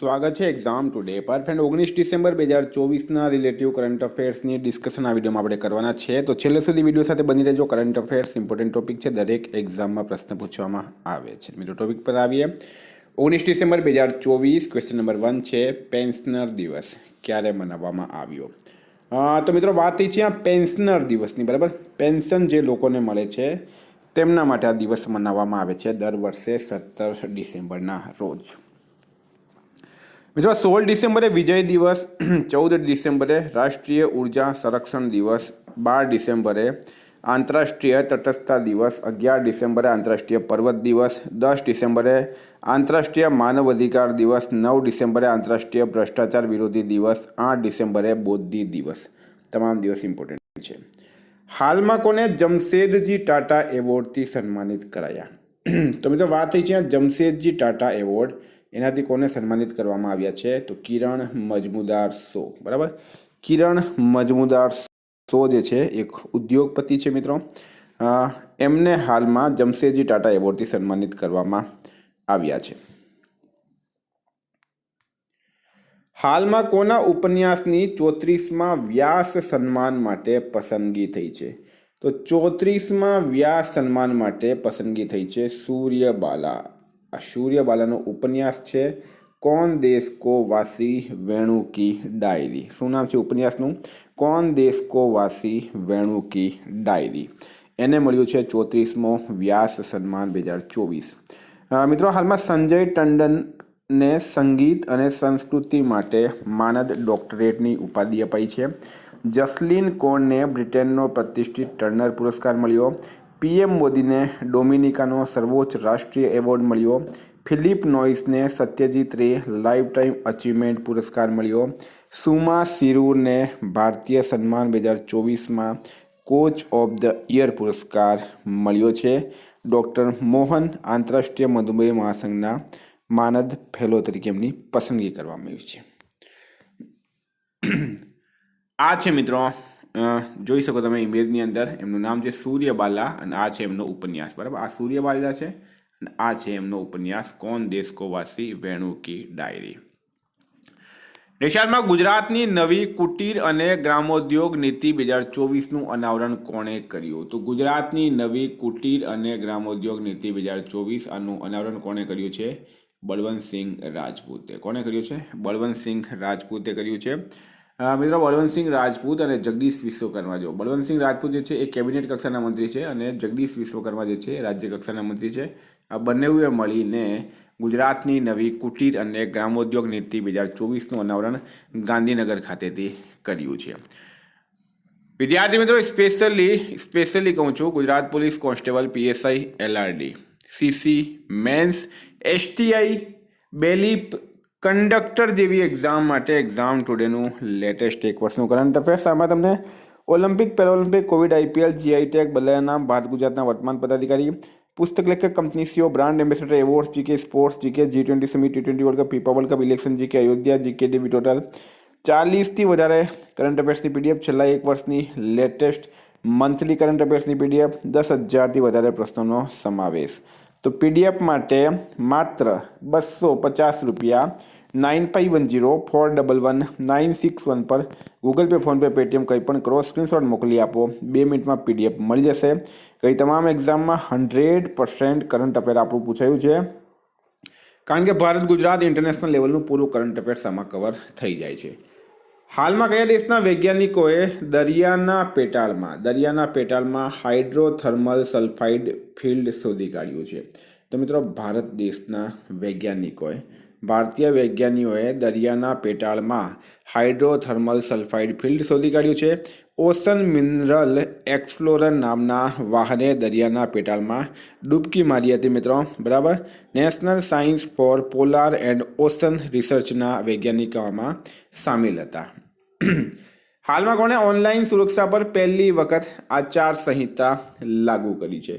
સ્વાગત છે exam today પર ફ્રેન્ડ 19 ડિસેમ્બર 2024ના રિલેટિવ કરંટ અફેર્સની ડિસ્કશન આ વિડીયોમાં આપણે કરવાના છે. તો છેલ્લે સુધી વિડીયો સાથે બની રહેજો. કરંટ અફેર્સ ઇમ્પોર્ટન્ટ ટોપિક છે, દરેક એક્ઝામમાં પ્રશ્ન પૂછવામાં આવે છે. મિત્રો ટોપિક પર આવીએ. 19 ડિસેમ્બર 2024 ક્વેશ્ચન નંબર 1 છે, પેન્શનર દિવસ ક્યારે મનાવવામાં આવ્યો? તો મિત્રો વાત થઈ છે આ પેન્શનર દિવસની, બરાબર. પેન્શન જે લોકોને મળે છે તેમના માટે આ દિવસ મનાવવામાં આવે છે દર વર્ષે 17 ડિસેમ્બરના રોજ. મિત્રો 16 ડિસેમ્બરે વિજય દિવસ, 14 ડિસેમ્બરે રાષ્ટ્રીય ઉર્જા સંરક્ષણ દિવસ, 12 ડિસેમ્બરે આંતરરાષ્ટ્રીય તટસ્થતા દિવસ, 11 ડિસેમ્બરે આંતરરાષ્ટ્રીય પર્વત દિવસ, 10 ડિસેમ્બરે આંતરરાષ્ટ્રીય માનવ અધિકાર દિવસ, 9 ડિસેમ્બરે આંતરરાષ્ટ્રીય ભ્રષ્ટાચાર વિરોધી દિવસ, 8 ડિસેમ્બરે બૌદ્ધિ દિવસ. તમામ દિવસ ઇમ્પોર્ટન્ટ છે. હાલમાં કોને જમશેદજી ટાટા એવોર્ડથી સન્માનિત કરાયા? તો મિત્રો વાત થઈ છે જમશેદજી ટાટા એવોર્ડ, એનાથી કોને સન્માનિત કરવામાં આવ્યા છે? તો કિરણ મજમુદાર શો, બરાબર. કિરણ મજમુદાર શો જે છે એક ઉદ્યોગપતિ છે મિત્રો. એમને હાલમાં જમશેદજી ટાટા એવોર્ડથી સન્માનિત કરવામાં આવ્યા છે. હાલમાં કોના ઉપન્યાસની 34મા વ્યાસ સન્માન માટે પસંદગી થઈ છે? તો 34મા વ્યાસ સન્માન માટે પસંદગી થઈ છે સૂર્યબાલા. આ સૂર્યબાલાનો ઉપન્યાસ છે કौन देश को वासी वेणु की डायरी. શું નામ છે ઉપન્યાસનું? कौन देश को वासी वेणु की डायरी. એને મળ્યું છે 34મો વ્યાસ સન્માન 2024. મિત્રો હાલમાં સંજય ટંડનને સંગીત અને સંસ્કૃતિ માટે માનદ ડોક્ટરેટની ઉપાધિ અપાઈ છે. જસલીન કોરને બ્રિટનનો પ્રતિષ્ઠિત ટર્નર પુરસ્કાર મળ્યો. પીએમ મોદીને ડોમિનિકાનો સર્વોચ્ચ રાષ્ટ્રીય એવોર્ડ મળ્યો. ફિલિપ નોઇસને સત્યજીત રે લાઈફ ટાઈમ અચીવમેન્ટ પુરસ્કાર મળ્યો. સુમા સિરુરને ભારતીય સન્માન 2024માં કોચ ઓફ ધ યર પુરસ્કાર મળ્યો છે. ડૉક્ટર મોહન આંતરરાષ્ટ્રીય મધુમેહ મહાસંઘના માનદ ફેલો તરીકે એમની પસંદગી કરવામાં આવી છે. આ છે મિત્રો, જોઈ શકો તમે ઇમેજની અંદર, એમનું નામ છે સૂર્યબાલા અને આ છે એમનો ઉપન્યાસ, બરાબર. આ સૂર્યબાલા છે અને આ છે એમનો ઉપન્યાસ कौन देश को वासी वेणु की डायरी. દેશામાં ગુજરાતની નવી કુટીર અને ગ્રામોદ્યોગ નીતિ 2024નું અનાવરણ કોણે કર્યું? તો ગુજરાતની નવી કુટીર અને ગ્રામોદ્યોગ નીતિ 2024 આનું અનાવરણ કોણે કર્યું છે? બળવંતસિંહ રાજપૂતે. કોણે કર્યું છે? બળવંતસિંહ રાજપૂતે કર્યું છે. મિત્રો બળવંતસિંહ રાજપૂત અને જગદીશ વિશ્વકર્મા, જો બળવંતસિંહ રાજપૂત જે છે એ કેબિનેટ કક્ષાના મંત્રી છે અને જગદીશ વિશ્વકર્મા જે છે રાજ્ય કક્ષાના મંત્રી છે. આ બંનેએ મળીને ગુજરાતની નવી કુટીર અને ગ્રામોદ્યોગ નીતિ 2024નું અનાવરણ ગાંધીનગર ખાતેથી કર્યું છે. વિદ્યાર્થી મિત્રો સ્પેશિયલી કહું છું, Gujarat police constable, PSI, LRD, CC, mains, STI, બેલીપ, કંડક્ટર જેવી એક્ઝામ માટે એક્ઝામ ટુડેનું લેટેસ્ટ એક વર્ષનું કરંટ અફેર્સ. આમાં તમને Olympic, Paralympic, Covid, IPL, GI tag, બદલાયા નામ, ભારત ગુજરાતના વર્તમાન પદાધિકારી, પુસ્તક લેખક, company CEO, brand ambassador, awards, GK sports, GK G20 summit, T20 world cup, FIFA world cup, election, GK Ayodhya, GK DV, total 40થી વધારે કરંટ અફેર્સની પીડીએફ, છેલ્લા એક વર્ષની લેટેસ્ટ મંથલી કરંટ અફેર્સની પીડીએફ, 10,000થી વધારે પ્રશ્નોનો સમાવેશ. તો પીડીએફ માટે માત્ર 250 રૂપિયા 9510411961 પર ગૂગલ પે, ફોનપે, પેટીએમ કંઈ પણ કરો, સ્ક્રીનશોટ મોકલી આપો, 2 મિનિટમાં પીડીએફ મળી જશે. કઈ તમામ એક્ઝામમાં 100% કરંટ અફેર આપણું પૂછાયું છે, કારણ કે ભારત ગુજરાત ઇન્ટરનેશનલ લેવલનું પૂરું કરંટ અફેર્સ આમાં કવર થઈ જાય છે. હાલમાં કયા દેશના વૈજ્ઞાનિકોએ દરિયાના પેટાળમાં હાઇડ્રોથર્મલ સલ્ફાઇડ ફિલ્ડ શોધી કાઢ્યું છે? તો મિત્રો ભારત દેશના વૈજ્ઞાનિકોએ, ભારતીય વૈજ્ઞાનિકોએ દરિયાના પેટાળમાં હાઇડ્રોથર્મલ સલ્ફાઇડ ફિલ્ડ શોધી કાઢ્યું છે. ઓશન મિનરલ એક્સપ્લોરર નામના વાહને દરિયાના પેટાળમાં ડૂબકી મારી હતી મિત્રો, બરાબર. National Science for Polar and Ocean રિસર્ચના વૈજ્ઞાનિકોમાં સામેલ હતા. હાલમાં કોણે ઓનલાઈન સુરક્ષા પર પહેલી વખત આચાર સંહિતા લાગુ કરી છે?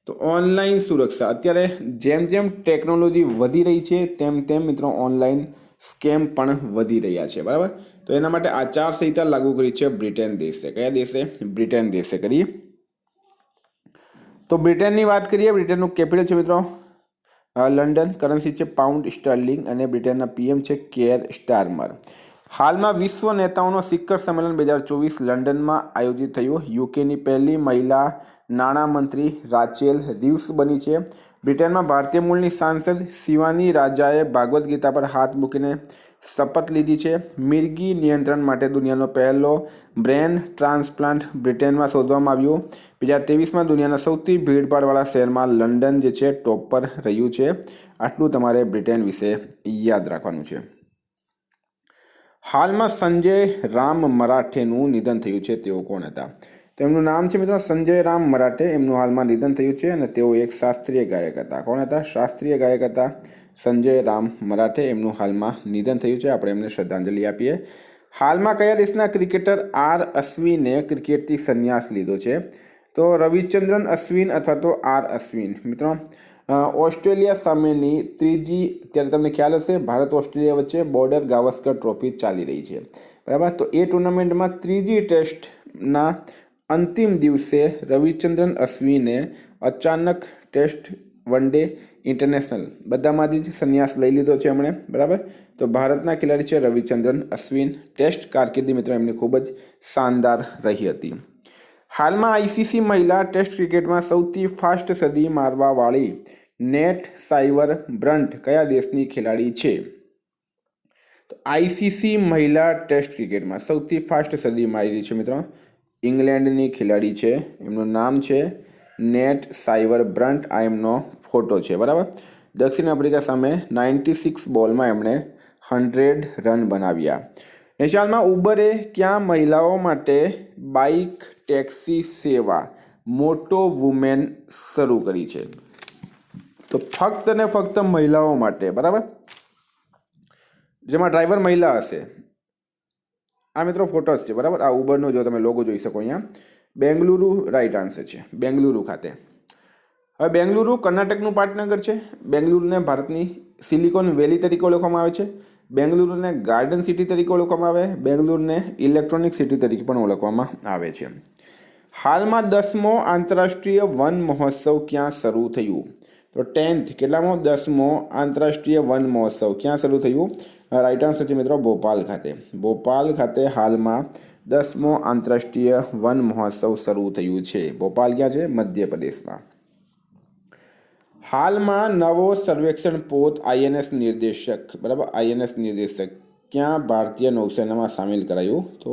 તો ઓનલાઈન સુરક્ષા, અત્યારે જેમ જેમ ટેકનોલોજી વધી રહી છે તેમ તેમ મિત્રો ઓનલાઈન સ્કેમ પણ વધી રહ્યા છે, બરાબર. તો એના માટે આચાર સંહિતા લાગુ કરી છે બ્રિટન દેશે. કયા દેશે? બ્રિટન દેશે કરી. તો બ્રિટનની વાત કરીએ, બ્રિટનનું કેપિટલ છે મિત્રો લંડન કરન્સી છે પાઉન્ડ સ્ટર્લિંગ અને બ્રિટનના પીએમ છે કેર સ્ટારમર. હાલમાં વિશ્વ નેતાઓનો શિખર સંમેલન 2024 લંડનમાં આયોજિત થયું. યુકેની પહેલી મહિલા નાણામંત્રી રાચેલ રીવ્સ બની છે. બ્રિટનમાં ભારતીય મૂળની સાંસદ શિવાની રાજાએ ભાગવત ગીતા પર હાથ મૂકીને શપથ લીધી છે. મિરગી નિયંત્રણ માટે દુનિયાનો પહેલો બ્રેન ટ્રાન્સપ્લાન્ટ બ્રિટનમાં શોધવામાં આવ્યું. 2023માં દુનિયાના સૌથી ભીડભાડવાળા શહેરમાં લંડન જે છે ટોપ પર રહ્યું છે. આટલું તમારે બ્રિટન વિશે યાદ રાખવાનું છે. હાલમાં સંજય રામ મરાઠેનું નિધન થયું છે. તેઓ કોણ હતા? તેમનું નામ છે મિત્રો સંજય રામ મરાઠે. એમનું હાલમાં નિધન થયું છે અને તેઓ એક શાસ્ત્રીય ગાયક હતા. કોણ હતા? શાસ્ત્રીય ગાયક હતા સંજય રામ મરાઠે. એમનું હાલમાં નિધન થયું છે. આપણે એમને શ્રદ્ધાંજલિ આપીએ. હાલમાં કયા દેશના ક્રિકેટર આર અશ્વિને ક્રિકેટથી સંન્યાસ લીધો છે? તો રવિચંદ્રન અશ્વિન અથવા તો આર અશ્વિન. મિત્રો ઓસ્ટ્રેલિયા સામેની ત્રીજી, અત્યારે તમને ખ્યાલ હશે ભારત ઓસ્ટ્રેલિયા વચ્ચે બોર્ડર ગાવસ્કર ટ્રોફી ચાલી રહી છે, બરાબર. તો એ ટુર્નામેન્ટમાં ત્રીજી ટેસ્ટના અંતિમ દિવસે રવિચંદ્રન અશ્વિને અચાનક ટેસ્ટ, વન ડે, ઇન્ટરનેશનલ બધામાંથી જ સંન્યાસ લઈ લીધો છે એમણે, બરાબર. તો ભારતના ખેલાડી છે રવિચંદ્રન અશ્વિન. ટેસ્ટ કારકિર્દી મિત્રો એમની ખૂબ જ શાનદાર રહી હતી. હાલમાં આઈસીસી મહિલા ટેસ્ટ ક્રિકેટમાં સૌથી ફાસ્ટ સદી મારવાવાળી નેટ સાઇવર બ્રન્ટ કયા દેશની ખેલાડી છે? તો આઈસીસી મહિલા ટેસ્ટ ક્રિકેટમાં સૌથી ફાસ્ટ સદી મારી છે મિત્રો ઇંગ્લેન્ડની ખેલાડી છે. એમનું નામ છે નેટ સાઇવર બ્રન્ટ. આ એમનો ફોટો છે, બરાબર. દક્ષિણ આફ્રિકા સામે 96 બોલમાં એમણે 100 રન બનાવ્યા. નેશનલમાં ઉબરે ક્યાં મહિલાઓ માટે બાઇક ટેક્સી સેવા મોટો વુમેન શરૂ કરી છે? તો ફક્ત ને ફક્ત મહિલાઓ માટે, બરાબર, જેમાં ડ્રાઈવર મહિલા હશે. આ મિત્રો ફોટોસ છે, બરાબર. આ ઉબરનો જો તમે લોગો જોઈ શકો અહીંયા. બેંગલુરુ રાઈટ આન્સર છે, બેંગલુરુ ખાતે. હવે બેંગલુરુ કર્ણાટકનું પાટનગર છે. બેંગલુરુને ભારતની સિલિકોન વેલી તરીકે ઓળખવામાં આવે છે. બેંગલુરુને ગાર્ડન સિટી તરીકે ઓળખવામાં આવે. બેંગલુરુને ઇલેક્ટ્રોનિક સિટી તરીકે પણ ઓળખવામાં આવે છે. હાલમાં 10મો આંતરરાષ્ટ્રીય વન મહોત્સવ ક્યાં શરૂ થયું? તો 10th કેટલામો 10મો આંતરરાષ્ટ્રીય વન મહોત્સવ ક્યાં શરૂ થયું? રાઈટ આન્સર છે મિત્રો ભોપાલ ખાતે. ભોપાલ ખાતે હાલમાં 10મો આંતરરાષ્ટ્રીય વન મહોત્સવ શરૂ થયું છે. ભોપાલ ક્યાં છે? મધ્યપ્રદેશમાં. હાલમાં નવો સર્વેક્ષણ પોત આઈએનએસ નિર્દેશક, બરાબર, આઈએનએસ નિર્દેશક ક્યાં ભારતીય નૌસેનામાં સામેલ કરાયું? તો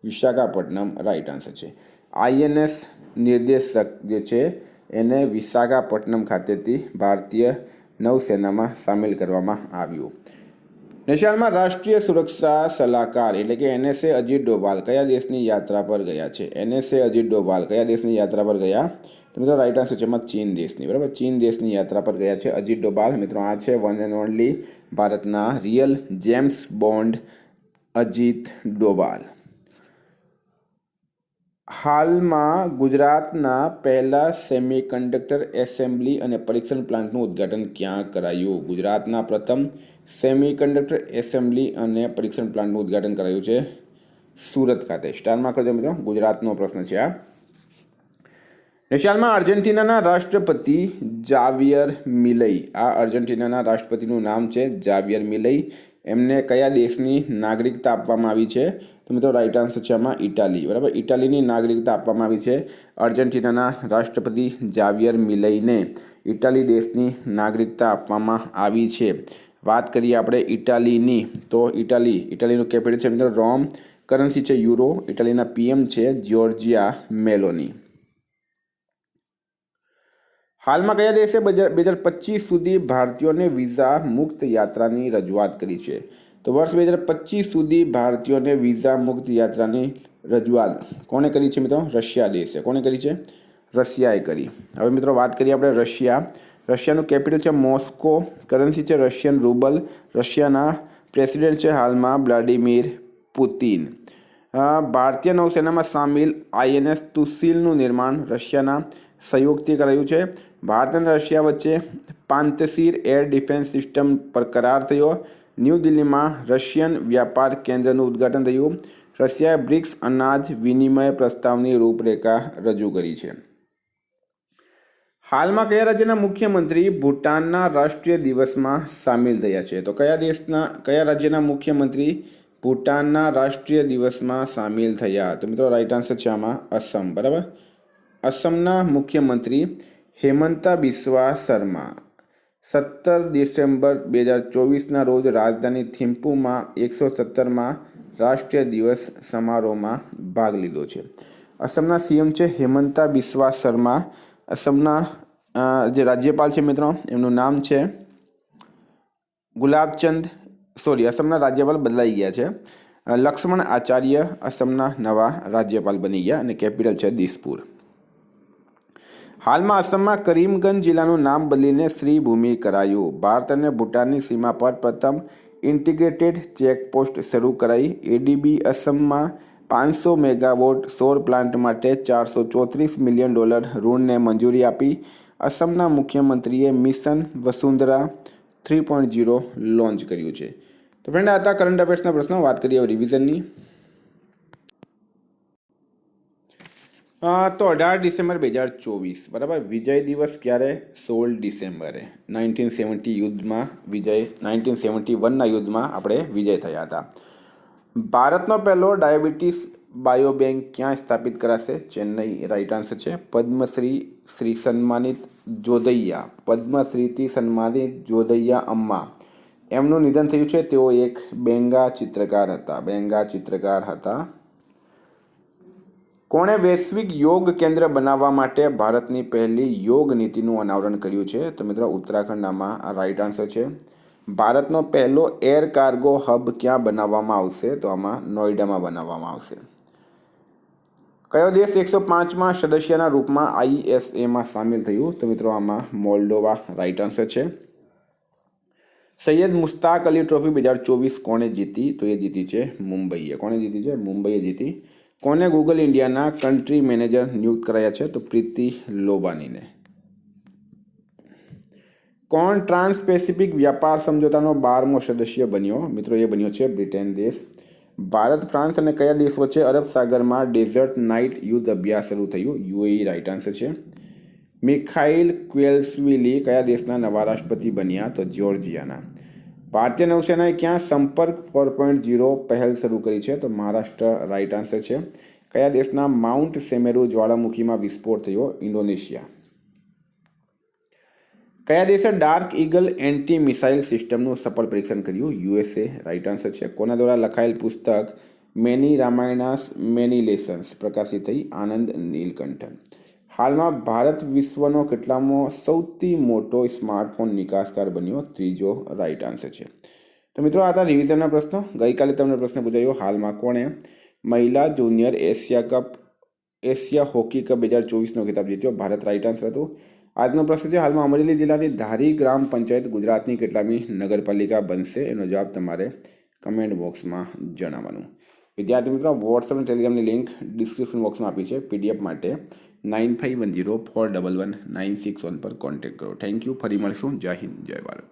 વિશાખાપટ્ટનમ રાઈટ આન્સર છે. આઈએનએસ નિર્દેશક જે છે એને વિશાખાપટ્ટનમ ખાતેથી ભારતીય નૌસેનામાં સામેલ કરવામાં આવ્યું. નેશનલમાં રાષ્ટ્રીય સુરક્ષા સલાહકાર એટલે કે એનએસએ અજીત ડોભાલ કયા દેશની યાત્રા પર ગયા છે? એનએસએ અજીત ડોભાલ કયા દેશની યાત્રા પર ગયા? તો મિત્રો રાઈટ આન્સર છે એમાં ચીન દેશની, બરાબર. ચીન દેશની યાત્રા પર ગયા છે અજીત ડોભાલ. મિત્રો આ છે વન એન્ડ ઓનલી ભારતના real James bond Ajit Doval. હાલમાં ગુજરાતના પહેલા સેમિકન્ડક્ટર એસેમ્બલી અને પરીક્ષણ પ્લાન્ટનું ઉદ્ઘાટન ક્યાં કરાયું? ગુજરાતના પ્રથમ સેમિકન્ડક્ટર એસેમ્બલી અને પરીક્ષણ પ્લાન્ટનું ઉદ્ઘાટન કરાયું છે સુરત ખાતે. સ્ટારમાં કરજો મિત્રો, ગુજરાતનો પ્રશ્ન છે આ. નેશનલમાં અર્જેન્ટિનાના રાષ્ટ્રપતિ જાવિયર મિલઈ. આ અર્જેન્ટિનાના રાષ્ટ્રપતિનું નામ છે જાવિયર મિલઈ. એમને કયા દેશની નાગરિકતા આપવામાં આવી છે? તો મિત્રો રાઈટ આન્સર છે આમાં ઇટાલી, બરાબર. ઇટાલીની નાગરિકતા આપવામાં આવી છે અર્જેન્ટિનાના રાષ્ટ્રપતિ જાવિયર મિલઈને. ઇટાલી દેશની નાગરિકતા આપવામાં આવી છે. વાત કરીએ આપણે ઇટાલીની, તો ઇટાલીનું કેપિટલ છે મિત્રો રોમ. કરન્સી છે યુરો. ઇટાલીના પીએમ છે જ્યોર્જિયા મેલોની. હાલમાં કયા દેશે 2025 સુધી ભારતીયોને વિઝા મુક્ત યાત્રાની રજૂઆત કરી છે? તો વર્ષ 2025 સુધી ભારતીયોને વિઝા મુક્ત યાત્રાની રજૂઆત કોણે કરી છે મિત્રો? રશિયા દેશે. કોણે કરી છે? રશિયાએ કરી. હવે મિત્રો વાત કરીએ આપણે રશિયા. રશિયાનું કેપિટલ છે મોસ્કો. કરન્સી છે રશિયન રૂબલ. રશિયાના પ્રેસિડેન્ટ છે હાલમાં વ્લાડિમીર પુતિન. ભારતીય નૌસેનામાં સામેલ આઈએનએસ તુસિલનું નિર્માણ રશિયાના સહયોગથી કરાયું છે. ભારત અને રશિયા વચ્ચે પાંતશીર એર ડિફેન્સ સિસ્ટમ પર કરાર થયો. ન્યૂ દિલ્હીમાં રશિયન વ્યાપાર કેન્દ્રનું ઉદ્ઘાટન થયું. રશિયાએ બ્રિક્સ અનાજ વિનિમય પ્રસ્તાવની રૂપરેખા રજૂ કરી છે. હાલમાં કયા રાજ્યના મુખ્યમંત્રી ભૂટાનના રાષ્ટ્રીય દિવસમાં સામેલ થયા છે? તો કયા રાજ્યના મુખ્યમંત્રી ભૂટાનના રાષ્ટ્રીય દિવસમાં સામેલ થયા? તો મિત્રો રાઈટ આન્સર છે આમાં અસમ. બરાબર, અસમના મુખ્યમંત્રી હેમંતા બિસ્વા શર્મા 17 ડિસેમ્બર 2024ના રોજ રાજધાની થિમ્પુમાં 117માં રાષ્ટ્રીય દિવસ સમારોહમાં ભાગ લીધો છે. અસમના સીએમ છે હેમંતા બિસ્વા શર્મા. અસમના જે રાજ્યપાલ છે મિત્રો એમનું નામ છે અસમના રાજ્યપાલ બદલાઈ ગયા છે. લક્ષ્મણ આચાર્ય અસમના નવા રાજ્યપાલ બની ગયા અને કેપિટલ છે દિસપુર. હાલમાં અસમમાં કરીમગંજ જિલ્લાનું નામ બદલીને શ્રીભૂમિ કરાયું. ભારત અને ભૂટાનની સીમા પર પ્રથમ ઇન્ટિગ્રેટેડ ચેકપોસ્ટ શરૂ કરાઈ. એડીબી અસમમાં 500 મેગાવોટ સૌર પ્લાન્ટ માટે $434 મિલિયન ઋણને મંજૂરી આપી. અસમના મુખ્યમંત્રીએ મિશન વસુંધરા 3.0 લોન્ચ કર્યું છે. તો ફ્રેન્ડ આ હતા કરંટ અફેર્સના પ્રશ્નો. વાત કરીએ હવે રિવિઝનની. તો 18 ડિસેમ્બર 2024 બરાબર. વિજય દિવસ ક્યારે? 16 ડિસેમ્બરે 1970 યુદ્ધમાં 1971ના યુદ્ધમાં આપણે વિજય થયા હતા. ભારતનો પહેલો ડાયાબિટીસ બાયોબેંક ક્યાં સ્થાપિત કરાશે? ચેન્નઈ. રાઈટ આન્સર છે. પદ્મશ્રી સન્માનિત પદ્મશ્રીથી સન્માનિત જોધૈયા અમ્મા એમનું નિધન થયું છે. તેઓ એક બેંગા ચિત્રકાર હતા. કોણે વૈશ્વિક યોગ કેન્દ્ર બનાવવા માટે ભારતની પહેલી યોગ નીતિનું અનાવરણ કર્યું છે? તો મિત્રો ઉત્તરાખંડ આમાં રાઈટ આન્સર છે. ભારતનો પહેલો એર કાર્ગો હબ ક્યાં બનાવવામાં આવશે? તો આમાં નોઈડામાં બનાવવામાં આવશે. કયો દેશ 105માં સદસ્યના રૂપમાં ISAમાં સામેલ થયું? તો મિત્રો આમાં મોલ્ડોવા. રાઈટ આન્સર છે. સૈયદ મુશ્તાક અલી ટ્રોફી 2024 કોણે જીતી? તો એ જીતી છે મુંબઈએ. કોણે જીતી છે? મુંબઈએ જીતી. કોને ગૂગલ ઇન્ડિયાના કન્ટ્રી મેનેજર નિયુક્ત કરાયા છે? તો પ્રીતિ લોબાનીને. કોણ ટ્રાન્સ પેસિફિક વ્યાપાર સમજોતાનો 12મો સદસ્ય બન્યો? મિત્રો એ બન્યો છે બ્રિટન દેશ. ભારત, ફ્રાન્સ અને કયા દેશ વચ્ચે અરબ સાગરમાં ડેઝર્ટ નાઇટ યુદ્ધ અભ્યાસ શરૂ થયું? UAE. રાઈટ આન્સર છે. મિખાઇલ ક્વેલ્સવિલી કયા દેશના નવા રાષ્ટ્રપતિ બન્યા? તો જ્યોર્જિયાના. ભારતીય નૌસેનાએ ક્યાં સંપર્ક 4.0 પહેલ શરૂ કરી છે? તો મહારાષ્ટ્ર. રાઈટ આન્સર છે. કયા દેશના માઉન્ટ સેમેરુ જ્વાળામુખીમાં વિસ્ફોટ થયો? ઇન્ડોનેશિયા. કયા દેશે ડાર્ક ઈગલ એન્ટી મિસાઇલ સિસ્ટમનું સફળ પરીક્ષણ કર્યું? USA. રાઈટ આન્સર છે. કોના દ્વારા લખાયેલ પુસ્તક મેની રામાયણાસ મેની લેસન્સ પ્રકાશિત થઈ? આનંદ નીલકંઠન. હાલમાં ભારત વિશ્વનો કેટલામો સૌથી મોટો સ્માર્ટફોન નિકાસકાર બન્યો? ત્રીજો. રાઈટ આન્સર છે. તો મિત્રો આ હતા રિવિઝનના પ્રશ્નો. ગઈકાલે તમને પ્રશ્ન પૂછાયો હાલમાં કોણે મહિલા જુનિયર એશિયા હોકી કપ 2024નો ખિતાબ જીત્યો? ભારત. રાઈટ આન્સર હતું. આજનો પ્રશ્ન છે હાલમાં અમરેલી જિલ્લાની ધારી ગ્રામ પંચાયત ગુજરાતની કેટલામી નગરપાલિકા બનશે? એનો જવાબ તમારે કમેન્ટ બોક્સમાં જણાવવાનું. વિદ્યાર્થી મિત્રો વોટ્સઅપ અને ટેલિગ્રામની લિંક ડિસ્ક્રિપ્શન બોક્સમાં આપી છે. PDF માટે 9510411961 પર કોન્ટેક્ટ કરો. Thank you. ફરી મળીશું. જય હિન્દ, જય ભારત.